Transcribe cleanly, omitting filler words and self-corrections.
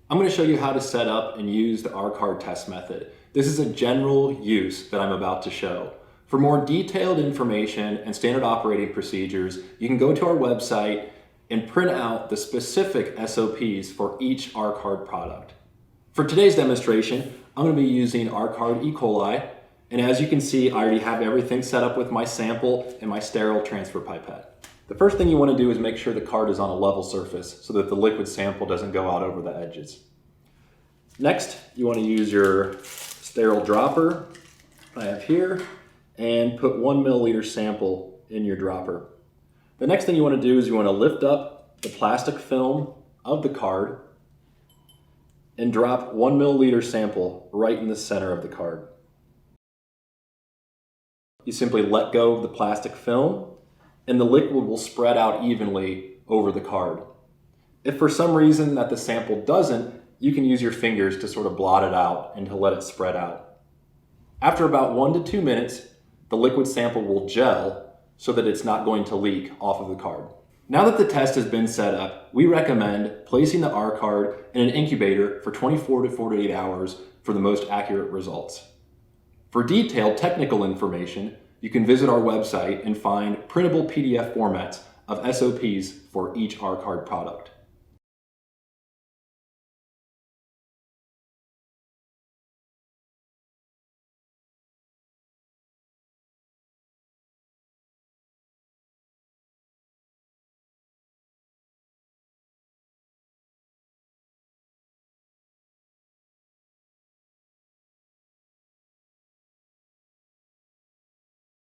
I'm going to show you how to set up and use the R-card test method. This is a general use that I'm about to show. For more detailed information and standard operating procedures, you can go to our website and print out the specific SOPs for each R-card product. For today's demonstration, I'm going to be using R-card E. coli, and as you can see, I already have everything set up with my sample and my sterile transfer pipette. The first thing you want to do is make sure the card is on a level surface so that the liquid sample doesn't go out over the edges. Next, you want to use your sterile dropper I have here and put 1 milliliter sample in your dropper. The next thing you want to do is you want to lift up the plastic film of the card and drop 1 milliliter sample right in the center of the card. You simply let go of the plastic film and the liquid will spread out evenly over the card. If for some reason that the sample doesn't, you can use your fingers to sort of blot it out and to let it spread out. After about 1 to 2 minutes, the liquid sample will gel so that it's not going to leak off of the card. Now that the test has been set up, we recommend placing the R card in an incubator for 24 to 48 hours for the most accurate results. For detailed technical information, you can visit our website and find printable PDF formats of SOPs for each R card product.